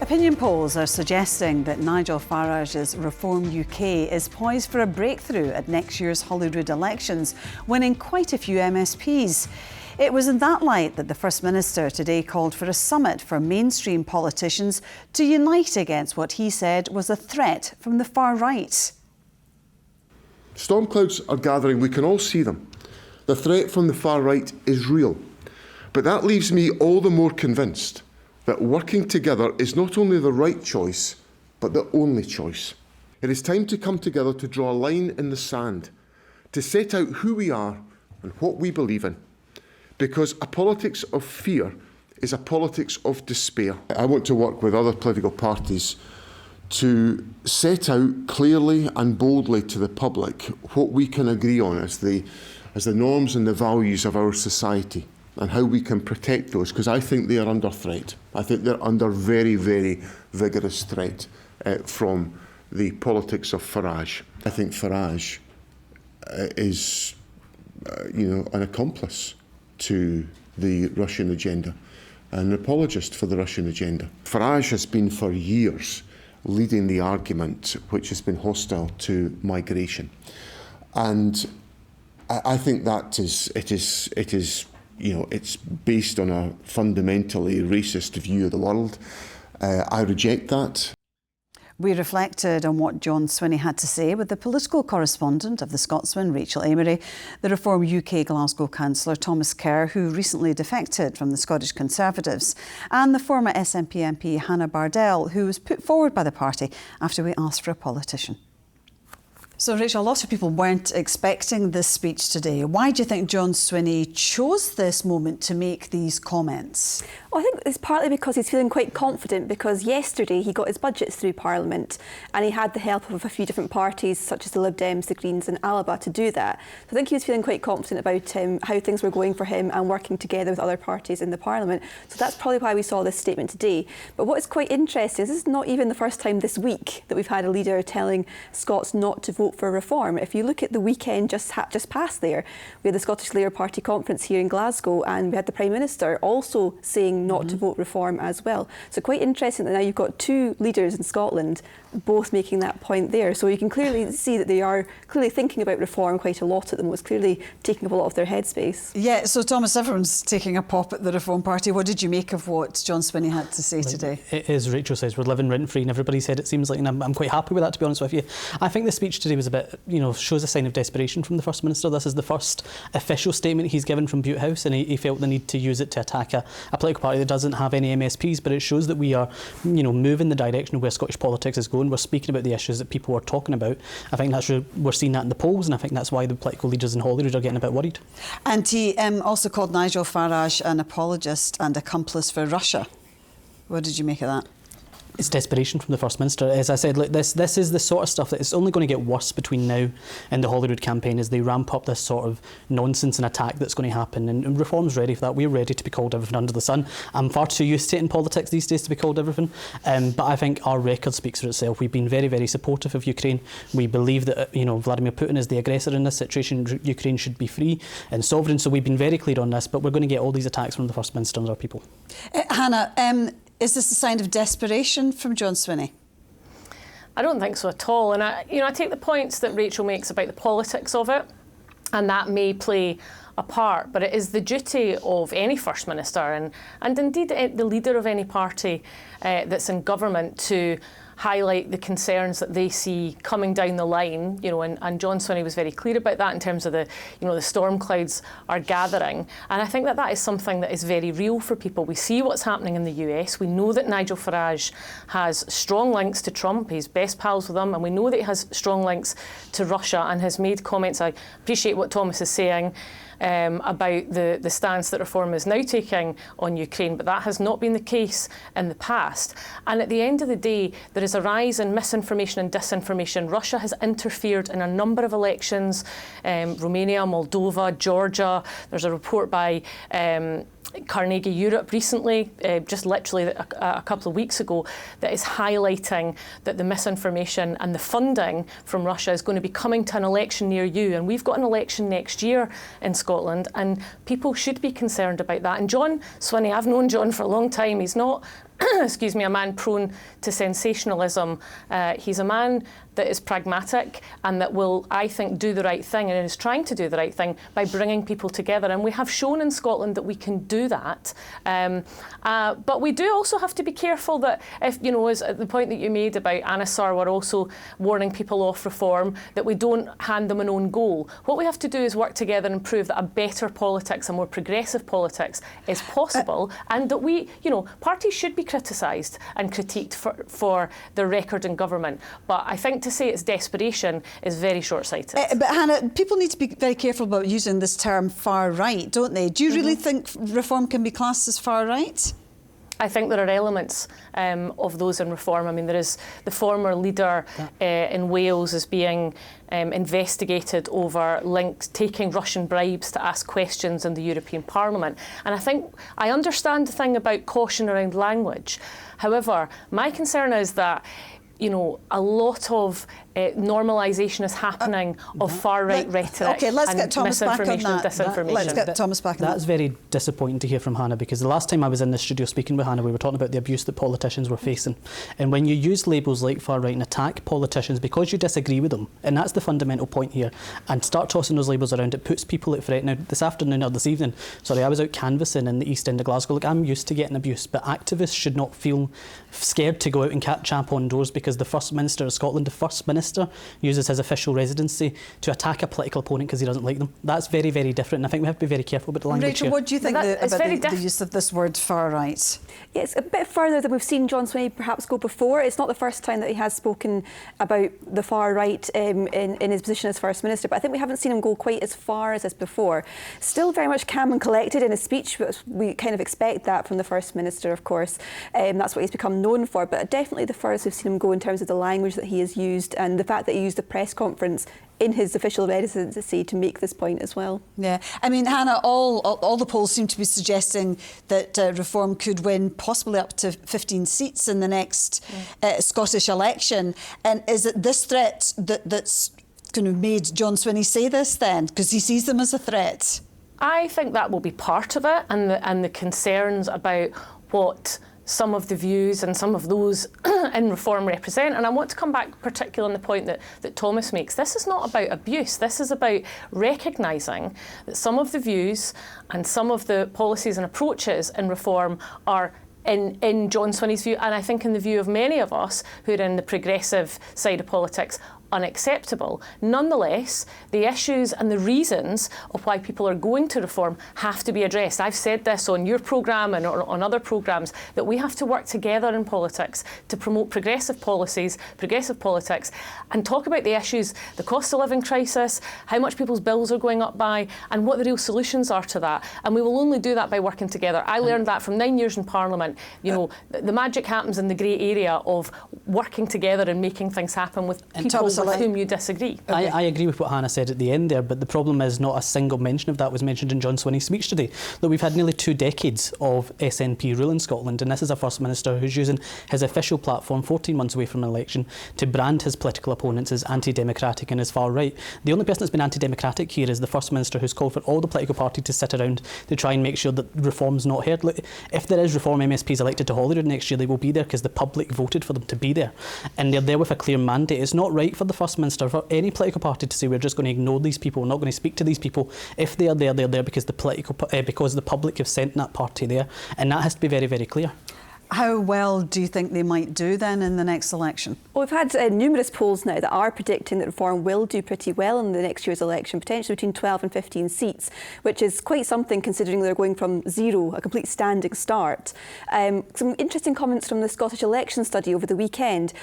Opinion polls are suggesting that Nigel Farage's Reform UK is poised for a breakthrough at next year's Holyrood elections, winning quite a few MSPs. It was in that light that the First Minister today called for a summit for mainstream politicians to unite against what he said was a threat from the far right. Storm clouds are gathering, we can all see them. The threat from the far right is real. But that leaves me all the more convinced that working together is not only the right choice, but the only choice. It is time to come together to draw a line in the sand, to set out who we are and what we believe in. Because a politics of fear is a politics of despair. I want to work with other political parties to set out clearly and boldly to the public what we can agree on as the norms and the values of our society, and how we can protect those, because I think they are under threat. I think they're under very, very vigorous threat from the politics of Farage. I think Farage is, an accomplice to the Russian agenda, an apologist for the Russian agenda. Farage has been for years leading the argument which has been hostile to migration, and I think that it is. It's based on a fundamentally racist view of the world. I reject that. We reflected on what John Swinney had to say with the political correspondent of the Scotsman Rachel Amery, the Reform UK Glasgow councillor Thomas Kerr, who recently defected from the Scottish Conservatives, and the former SNP MP Hannah Bardell, who was put forward by the party after we asked for a politician. So, Rachel, a lot of people weren't expecting this speech today. Why do you think John Swinney chose this moment to make these comments? Well, I think it's partly because he's feeling quite confident, because yesterday he got his budgets through Parliament and he had the help of a few different parties such as the Lib Dems, the Greens and Alba to do that. So I think he was feeling quite confident about how things were going for him and working together with other parties in the Parliament. So that's probably why we saw this statement today. But what is quite interesting is this is not even the first time this week that we've had a leader telling Scots not to vote for reform. If you look at the weekend just past there, we had the Scottish Labour Party conference here in Glasgow, and we had the Prime Minister also saying not to vote reform as well. So quite interesting that now you've got two leaders in Scotland both making that point there. So you can clearly see that they are clearly thinking about reform quite a lot at the moment. It's clearly taking up a lot of their headspace. Yeah, so Thomas, everyone's taking a pop at the Reform Party. What did you make of what John Swinney had to say today? As Rachel says, we're living rent-free, and everybody said it seems like, and I'm quite happy with that, to be honest with you. I think the speech today was a bit, shows a sign of desperation from the First Minister. This is the first official statement he's given from Butte House, and he felt the need to use it to attack a political party that doesn't have any MSPs, but it shows that we are, moving the direction of where Scottish politics is going. We're speaking about the issues that people are talking about. I think we're seeing that in the polls, and I think that's why the political leaders in Holyrood are getting a bit worried. And he also called Nigel Farage an apologist and accomplice for Russia. What did you make of that? It's desperation from the First Minister. As I said, look, this is the sort of stuff that is only going to get worse between now and the Holyrood campaign as they ramp up this sort of nonsense and attack that's going to happen. And Reform's ready for that. We're ready to be called everything under the sun. I'm far too used to it in politics these days to be called everything. But I think our record speaks for itself. We've been very, very supportive of Ukraine. We believe that Vladimir Putin is the aggressor in this situation. Ukraine should be free and sovereign. So we've been very clear on this. But we're going to get all these attacks from the First Minister and our people. Hannah, is this a sign of desperation from John Swinney? I don't think so at all. And I take the points that Rachel makes about the politics of it, and that may play a part, but it is the duty of any First Minister and indeed the leader of any party that's in government to highlight the concerns that they see coming down the line, and John Swinney was very clear about that in terms of the storm clouds are gathering. And I think that is something that is very real for people. We see what's happening in the US. We know that Nigel Farage has strong links to Trump. He's best pals with him. And we know that he has strong links to Russia and has made comments. I appreciate what Thomas is saying about the stance that Reform is now taking on Ukraine, but that has not been the case in the past. And at the end of the day, there is a rise in misinformation and disinformation. Russia has interfered in a number of elections, Romania, Moldova, Georgia. There's a report by Carnegie Europe recently, just literally a couple of weeks ago, that is highlighting that the misinformation and the funding from Russia is going to be coming to an election near you. And we've got an election next year in Scotland, and people should be concerned about that. And John Swinney, I've known John for a long time. He's not excuse me, a man prone to sensationalism. He's a man that is pragmatic and that will, I think, do the right thing and is trying to do the right thing by bringing people together. And we have shown in Scotland that we can do that. But we do also have to be careful that if, you know, as the point that you made about Anna Sarwar also warning people off reform, that we don't hand them an own goal. What we have to do is work together and prove that a better politics, a more progressive politics is possible, and that we, you know, parties should be criticised and critiqued for their record in government. But I think to say it's desperation is very short-sighted. But Hannah, people need to be very careful about using this term far right, don't they? Do you really think reform can be classed as far right? I think there are elements of those in reform. I mean, there is the former leader in Wales is being investigated over links, taking Russian bribes to ask questions in the European Parliament. And I think I understand the thing about caution around language. However, my concern is that, you know, a lot of normalisation is happening of far-right rhetoric. OK, let's get Thomas back on that. Disinformation. Let's get Thomas back on that. That's very disappointing to hear from Hannah, because the last time I was in the studio speaking with Hannah, we were talking about the abuse that politicians were facing. And when you use labels like far-right and attack politicians because you disagree with them, and that's the fundamental point here, and start tossing those labels around, it puts people at threat. Now, this afternoon or this evening, sorry, I was out canvassing in the East End of Glasgow. Look, I'm used to getting abuse, but activists should not feel scared to go out and champ on doors because the First Minister of Scotland, the First Minister, uses his official residency to attack a political opponent because he doesn't like them. That's very, very different, and I think we have to be very careful about the language Rachel, here. what do you think about the use of this word far right? Yeah, it's a bit further than we've seen John Swinney perhaps go before. It's not the first time that he has spoken about the far right in his position as First Minister, but I think we haven't seen him go quite as far as this before. Still very much calm and collected in his speech, but we kind of expect that from the First Minister, of course. That's what he's become known for, but definitely the furthest we've seen him go in terms of the language that he has used and the fact that he used a press conference in his official residency to make this point as well. Yeah, I mean, Hannah, all the polls seem to be suggesting that Reform could win possibly up to 15 seats in the next Scottish election. And is it this threat that's kind of made John Swinney say this then? Because he sees them as a threat. I think that will be part of it, and the concerns about what some of the views and some of those in Reform represent. And I want to come back particularly on the point that Thomas makes. This is not about abuse. This is about recognising that some of the views and some of the policies and approaches in Reform are in John Swinney's view, and I think in the view of many of us who are in the progressive side of politics, unacceptable. Nonetheless, the issues and the reasons of why people are going to Reform have to be addressed. I've said this on your programme and on other programmes, that we have to work together in politics to promote progressive policies, progressive politics, and talk about the issues, the cost of living crisis, how much people's bills are going up by, and what the real solutions are to that. And we will only do that by working together. I learned that from 9 years in Parliament. You know, the magic happens in the grey area of working together and making things happen with people with whom you disagree. Okay. I agree with what Hannah said at the end there, but the problem is not a single mention of that was mentioned in John Swinney's speech today. That we've had nearly 2 decades of SNP rule in Scotland, and this is a First Minister who's using his official platform 14 months away from an election to brand his political opponents as anti-democratic and as far right. The only person that's been anti-democratic here is the First Minister, who's called for all the political parties to sit around to try and make sure that reform's not heard. Look, if there is Reform MSPs elected to Holyrood next year, they will be there because the public voted for them to be there, and they're there with a clear mandate. It's not right for the First Minister, for any political party, to say we're just going to ignore these people, we're not going to speak to these people. If they are there, they're there because the public have sent that party there, and that has to be very, very clear. How well do you think they might do then in the next election? Well, we've had numerous polls now that are predicting that Reform will do pretty well in the next year's election, potentially between 12 and 15 seats, which is quite something considering they're going from zero, a complete standing start. Some interesting comments from the Scottish election study over the weekend.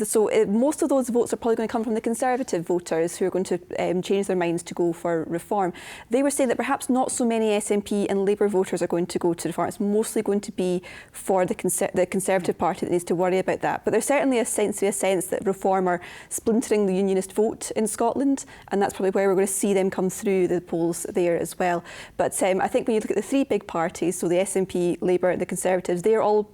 So most of those votes are probably going to come from the Conservative voters who are going to change their minds to go for Reform. They were saying that perhaps not so many SNP and Labour voters are going to go to Reform. It's mostly going to be for the Conservative Party that needs to worry about that. But there's certainly a sense that Reform are splintering the Unionist vote in Scotland, and that's probably where we're going to see them come through the polls there as well. But I think when you look at the 3 big parties, so the SNP, Labour and the Conservatives, they're all,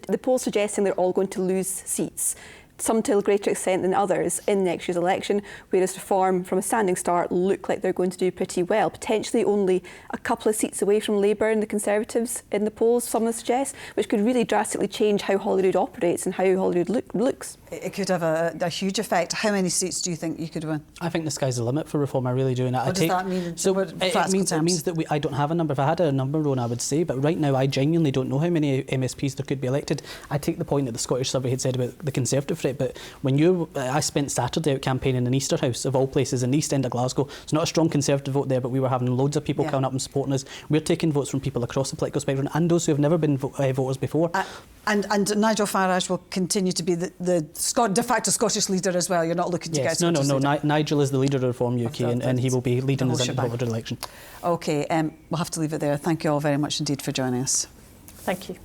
the polls suggesting they're all going to lose seats. some to a greater extent than others in next year's election, whereas Reform, from a standing start, look like they're going to do pretty well, potentially only a couple of seats away from Labour and the Conservatives in the polls, some would suggest, which could really drastically change how Holyrood operates and how Holyrood looks. It could have a huge effect. How many seats do you think you could win? I think the sky's the limit for Reform. I really do. And what does that mean? So it means that I don't have a number. If I had a number, Ron, I would say. But right now, I genuinely don't know how many MSPs there could be elected. I take the point that the Scottish survey had said about the Conservative rate. But when I spent Saturday out campaigning in Easterhouse, of all places, in the East End of Glasgow. It's not a strong Conservative vote there, but we were having loads of people coming up and supporting us. We're taking votes from people across the political spectrum and those who have never been voters before. And Nigel Farage will continue to be the de facto Scottish leader as well. You're not looking to get No. Nigel is the leader of Reform UK, and he will be leading us into the Holyrood election. OK, we'll have to leave it there. Thank you all very much indeed for joining us. Thank you.